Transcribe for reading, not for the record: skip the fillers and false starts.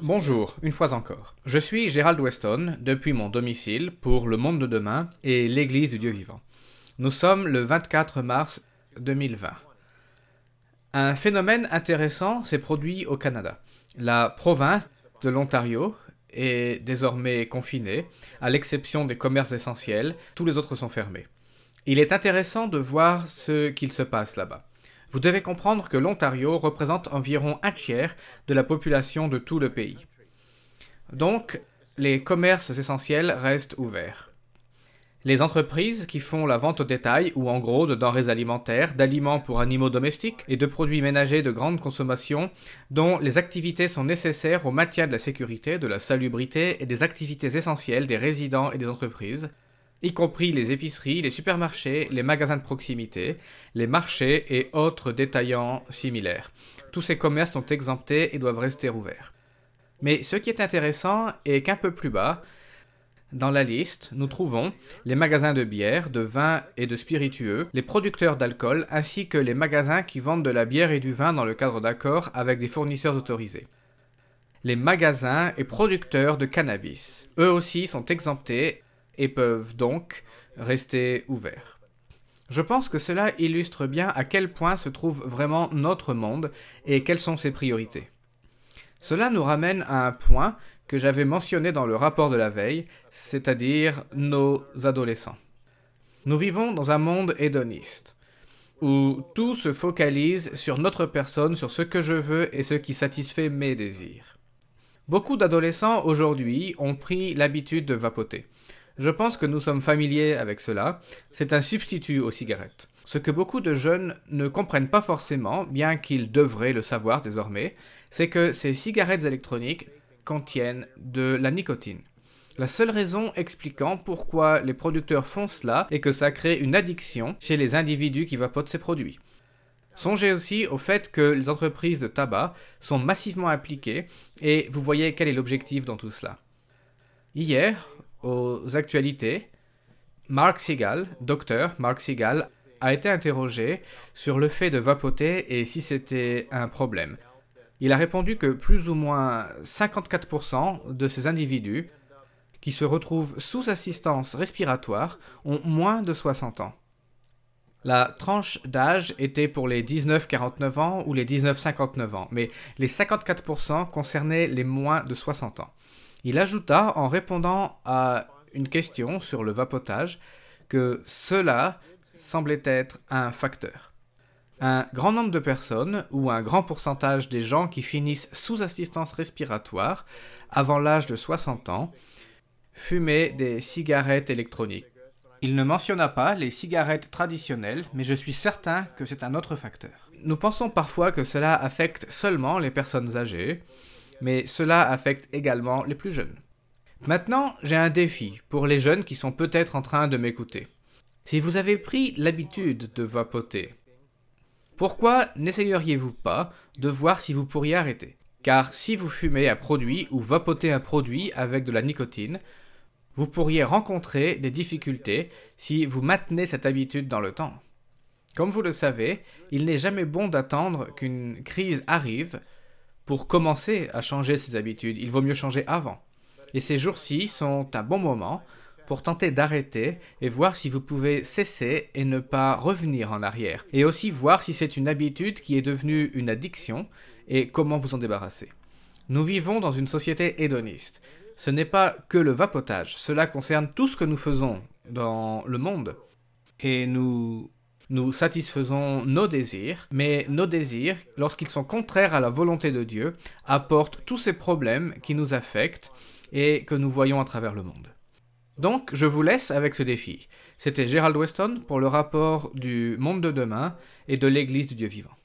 Bonjour, une fois encore. Je suis Gerald Weston, depuis mon domicile, pour Le Monde de Demain et l'Église du Dieu vivant. Nous sommes le 24 mars 2020. Un phénomène intéressant s'est produit au Canada. La province de l'Ontario est désormais confinée, à l'exception des commerces essentiels, tous les autres sont fermés. Il est intéressant de voir ce qu'il se passe là-bas. Vous devez comprendre que l'Ontario représente environ un tiers de la population de tout le pays. Donc, les commerces essentiels restent ouverts. Les entreprises qui font la vente au détail ou en gros de denrées alimentaires, d'aliments pour animaux domestiques et de produits ménagers de grande consommation dont les activités sont nécessaires au maintien de la sécurité, de la salubrité et des activités essentielles des résidents et des entreprises, y compris les épiceries, les supermarchés, les magasins de proximité, les marchés et autres détaillants similaires. Tous ces commerces sont exemptés et doivent rester ouverts. Mais ce qui est intéressant est qu'un peu plus bas, dans la liste, nous trouvons les magasins de bière, de vin et de spiritueux, les producteurs d'alcool, ainsi que les magasins qui vendent de la bière et du vin dans le cadre d'accords avec des fournisseurs autorisés. Les magasins et producteurs de cannabis, eux aussi sont exemptés et peuvent donc rester ouverts. Je pense que cela illustre bien à quel point se trouve vraiment notre monde et quelles sont ses priorités. Cela nous ramène à un point que j'avais mentionné dans le rapport de la veille, c'est-à-dire nos adolescents. Nous vivons dans un monde hédoniste, où tout se focalise sur notre personne, sur ce que je veux et ce qui satisfait mes désirs. Beaucoup d'adolescents aujourd'hui ont pris l'habitude de vapoter. Je pense que nous sommes familiers avec cela, c'est un substitut aux cigarettes. Ce que beaucoup de jeunes ne comprennent pas forcément, bien qu'ils devraient le savoir désormais, c'est que ces cigarettes électroniques contiennent de la nicotine. La seule raison expliquant pourquoi les producteurs font cela est que ça crée une addiction chez les individus qui vapotent ces produits. Songez aussi au fait que les entreprises de tabac sont massivement impliquées et vous voyez quel est l'objectif dans tout cela. Hier, aux actualités, docteur Mark Segal, a été interrogé sur le fait de vapoter et si c'était un problème. Il a répondu que plus ou moins 54% de ces individus qui se retrouvent sous assistance respiratoire ont moins de 60 ans. La tranche d'âge était pour les 19-49 ans ou les 19-59 ans, mais les 54% concernaient les moins de 60 ans. Il ajouta, en répondant à une question sur le vapotage, que cela semblait être un facteur. Un grand nombre de personnes, ou un grand pourcentage des gens qui finissent sous assistance respiratoire avant l'âge de 60 ans, fumaient des cigarettes électroniques. Il ne mentionna pas les cigarettes traditionnelles, mais je suis certain que c'est un autre facteur. Nous pensons parfois que cela affecte seulement les personnes âgées, mais cela affecte également les plus jeunes. Maintenant, j'ai un défi pour les jeunes qui sont peut-être en train de m'écouter. Si vous avez pris l'habitude de vapoter, pourquoi n'essayeriez-vous pas de voir si vous pourriez arrêter? Car si vous fumez un produit ou vapotez un produit avec de la nicotine, vous pourriez rencontrer des difficultés si vous maintenez cette habitude dans le temps. Comme vous le savez, il n'est jamais bon d'attendre qu'une crise arrive pour commencer à changer ses habitudes. Il vaut mieux changer avant. Et ces jours-ci sont un bon moment pour tenter d'arrêter et voir si vous pouvez cesser et ne pas revenir en arrière. Et aussi voir si c'est une habitude qui est devenue une addiction et comment vous en débarrasser. Nous vivons dans une société hédoniste. Ce n'est pas que le vapotage, cela concerne tout ce que nous faisons dans le monde. Et nous satisfaisons nos désirs, mais nos désirs, lorsqu'ils sont contraires à la volonté de Dieu, apportent tous ces problèmes qui nous affectent et que nous voyons à travers le monde. Donc, je vous laisse avec ce défi. C'était Gerald Weston pour le rapport du Monde de Demain et de l'Église du Dieu vivant.